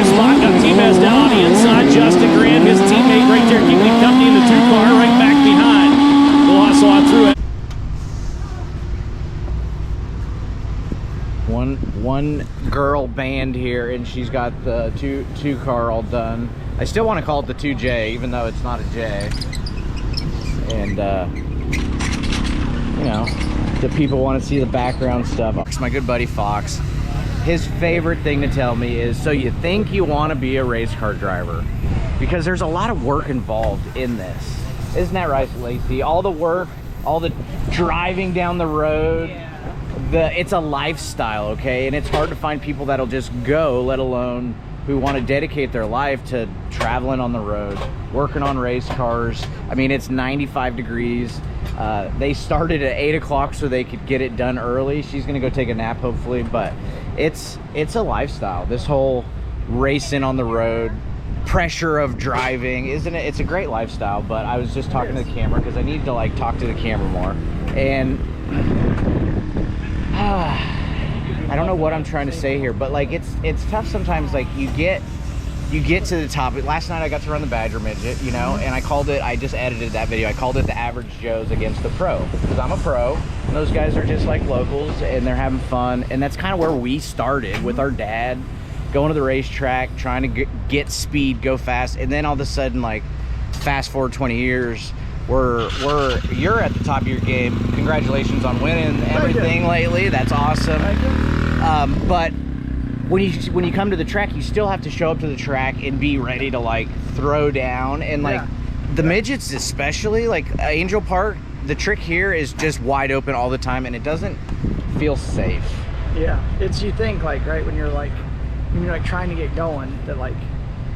two spot. Got Tmez down on the inside. Justin Grant, his teammate right there, keeping him company in the 2-car, right back behind. We'll hustle on through it. One girl band here, and she's got the two car all done. I still want to call it the 2J, even though it's not a J. And you know, the people want to see the background stuff. My good buddy Fox, his favorite thing to tell me is, so you think you want to be a race car driver? Because there's a lot of work involved in this. Isn't that right, Lacey? All the work, all the driving down the road. It's a lifestyle, okay? And it's hard to find people that'll just go, let alone who want to dedicate their life to traveling on the road, working on race cars. I mean, it's 95 degrees. They started at 8 o'clock so they could get it done early. She's gonna go take a nap, hopefully, but it's a lifestyle. This whole racing on the road, pressure of driving, isn't it? It's a great lifestyle. But I was just talking to the camera because I need to like talk to the camera more. And I don't know what I'm trying to say here, but like it's tough sometimes. Like you get to the top. Last night I got to run the Badger Midget, you know, and I called it, I just edited that video, I called it the Average Joes against the pro, because I'm a pro and those guys are just like locals and they're having fun. And that's kind of where we started, with our dad going to the racetrack, trying to get speed, go fast. And then all of a sudden, like fast forward 20 years, you're at the top of your game. Congratulations on winning everything lately. That's awesome. But when you come to the track, you still have to show up to the track and be ready to like throw down. And like the midgets, especially like Angel Park, the trick here is just wide open all the time, and it doesn't feel safe. Yeah, it's, you think like, right, when you're like trying to get going, that like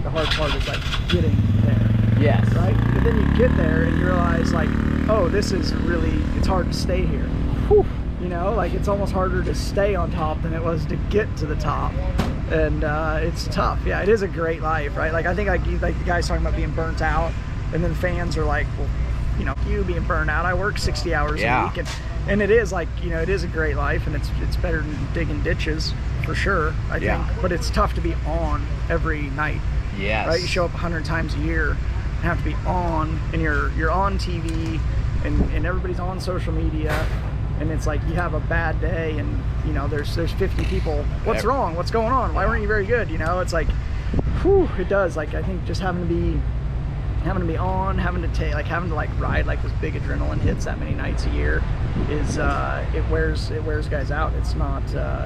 the hard part is like getting there. Yes. Right? But then you get there and you realize like, oh, this is really, it's hard to stay here. Whew. You know, like it's almost harder to stay on top than it was to get to the top. And it's tough. Yeah, it is a great life, right? Like I think like the guy's talking about being burnt out, and then fans are like, well, you know, you being burnt out, I work 60 hours a week. And it is like, you know, it is a great life, and it's better than digging ditches for sure, I think. But it's tough to be on every night. Yes. Right? You show up 100 times a year and have to be on, and you're on TV, and everybody's on social media, and it's like you have a bad day, and you know there's 50 people. What's wrong? What's going on? Why weren't you very good? You know, it's like, whew, it does. Like I think just having to be on, having to ride like this big adrenaline hits that many nights a year is it wears guys out. It's not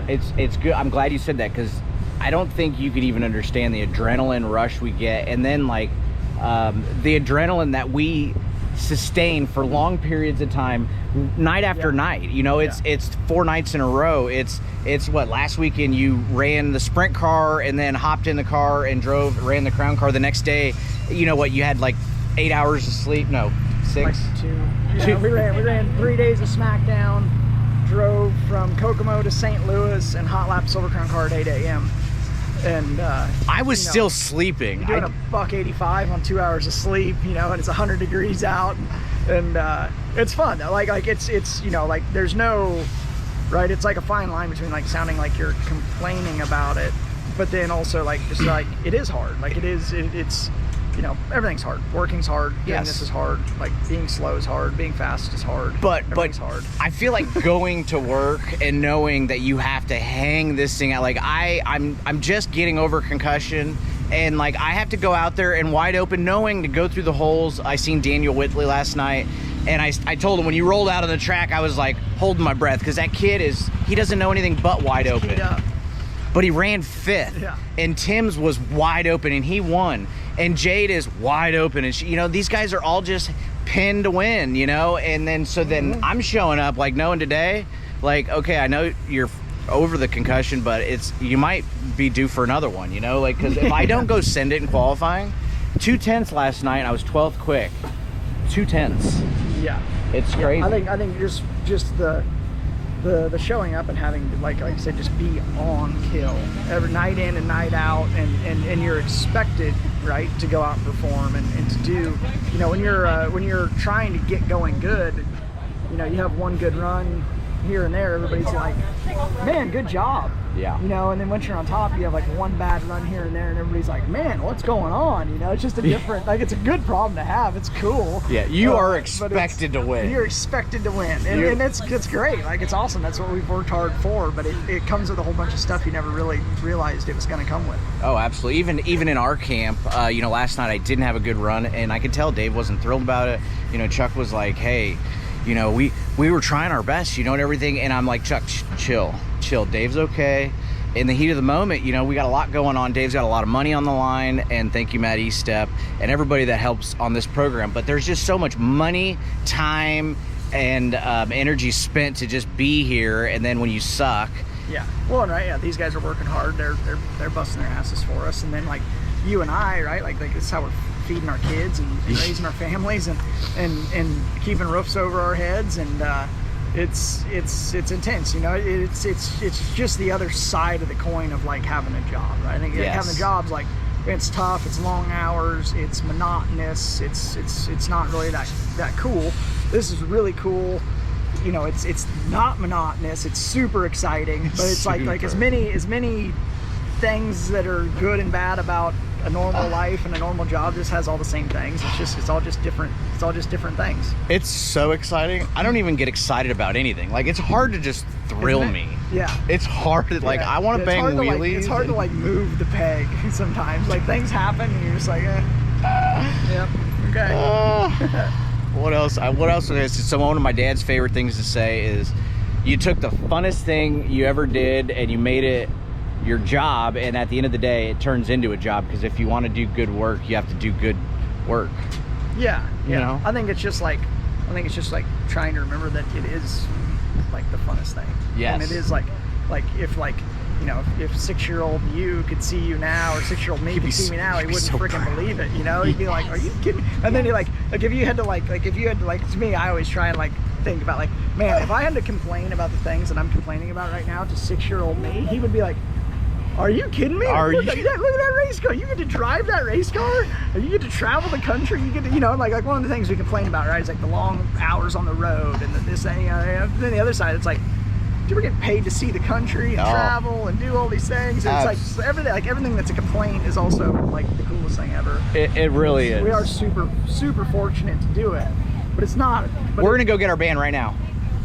it's good. I'm glad you said that, because I don't think you could even understand the adrenaline rush we get, and then like the adrenaline that we sustain for long periods of time, night after night. You know, it's 4 nights in a row. It's what, last weekend you ran the sprint car and then hopped in the car and ran the crown car the next day. You know what, you had like 8 hours of sleep. No, 6. Like 2. Yeah, we ran 3 days of SmackDown, drove from Kokomo to St. Louis, and hot lap Silver Crown car at 8 a.m. And I was still sleeping. You're doing $1.85 on 2 hours of sleep, you know, and it's 100 degrees out, and it's fun though. Like it's you know, like there's no, right, it's like a fine line between like sounding like you're complaining about it, but then also like just like it is hard. Like it's you know, everything's hard. Working's hard. Doing this is hard. Like being slow is hard. Being fast is hard. But hard. I feel like going to work and knowing that you have to hang this thing out. Like I'm just getting over concussion, and like I have to go out there and wide open, knowing to go through the holes. I seen Daniel Whitley last night, and I told him when you rolled out on the track, I was like holding my breath, because that kid he doesn't know anything but wide open. But he ran 5th, and Tim's was wide open and he won, and Jade is wide open, and she, you know, these guys are all just pinned to win, you know. And then then I'm showing up like knowing today, like, okay, I know you're over the concussion, but you might be due for another one, you know, like, because if I don't go send it in qualifying, 2/10 last night, I was 12th quick, 2/10. Yeah, it's crazy. I think just the showing up and having, like I said, just be on kill every night in and night out, and you're expected, right, to go out and perform and to do, you know, when you're trying to get going good, you know, you have one good run here and there, everybody's like, man, good job, Yeah. You know, and then once you're on top, you have like one bad run here and there, and everybody's like, man, what's going on? You know, it's just a different, like, it's a good problem to have. It's cool. Yeah, you are expected to win. You're expected to win. And it's great. Like, it's awesome. That's what we've worked hard for, but it comes with a whole bunch of stuff you never really realized it was going to come with. Oh, absolutely. Even in our camp, you know, last night I didn't have a good run, and I could tell Dave wasn't thrilled about it. You know, Chuck was like, hey, you know, we were trying our best, you know, and everything. And I'm like, Chuck, chill. Dave's okay. In the heat of the moment, you know, we got a lot going on. Dave's got a lot of money on the line, and thank you, Matt Estep, and everybody that helps on this program. But there's just so much money, time, and energy spent to just be here, and then when you suck. Yeah. Well, right. Yeah. These guys are working hard. They're busting their asses for us, and then like you and I, right? Like this is how we're feeding our kids and raising our families and keeping roofs over our heads, and it's intense, you know. It's just the other side of the coin of like having a job, right? I think having a job's like, it's tough, it's long hours, it's monotonous, it's not really that cool. This is really cool. You know, it's not monotonous, it's super exciting, but it's like as many things that are good and bad about a normal life and a normal job just has all the same things. It's all just different things. It's so exciting. I don't even get excited about anything. Like, it's hard to just thrill me. Yeah. It's hard to, like, I want to bang wheelies. It's hard to like move the peg sometimes. Like, things happen and you're just like, yep, okay. What else? So one of my dad's favorite things to say is, you took the funnest thing you ever did and you made it your job, and at the end of the day it turns into a job, because if you want to do good work, you have to do good work. Yeah. You know? I think it's just like trying to remember that it is like the funnest thing. Yes. And it is like if like, you know, if 6-year-old you could see you now, or 6-year-old me could see me now, he wouldn't so freaking proud. believe it, you know. He'd be like, are you kidding? And then he like if you had to to me, I always try and like think about like, man, if I had to complain about the things that I'm complaining about right now to 6-year-old me, he would be like, are you kidding me? Look at that race car. You get to drive that race car? You get to travel the country? You get to, you know, like one of the things we complain about, right, is like the long hours on the road and this and then the other side, it's like, dude, we're getting paid to see the country and travel and do all these things. And it's like everything that's a complaint is also like the coolest thing ever. It really is. We are super fortunate to do it, but it's not. But we're gonna go get our band right now.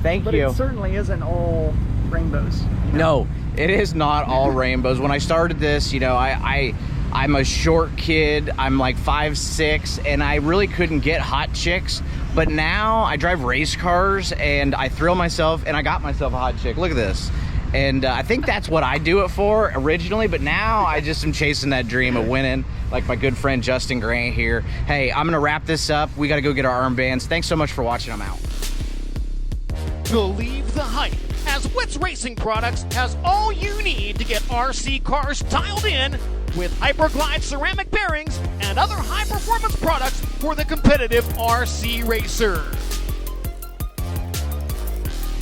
Thank you. But it certainly isn't all rainbows. You know? No, it is not all rainbows. When I started this, you know, I'm a short kid. I'm like 5'6", and I really couldn't get hot chicks. But now I drive race cars and I thrill myself, and I got myself a hot chick. Look at this. And I think that's what I do it for originally, but now I just am chasing that dream of winning, like my good friend Justin Grant here. Hey, I'm gonna wrap this up. We gotta go get our armbands. Thanks so much for watching. I'm out. Believe the hype, as Wits Racing Products has all you need to get RC cars dialed in with Hyperglide ceramic bearings and other high-performance products for the competitive RC racer.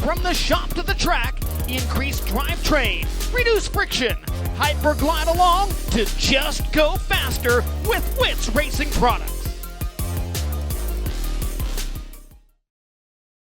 From the shop to the track, increased drivetrain, reduce friction, Hyperglide along to just go faster with Wits Racing Products.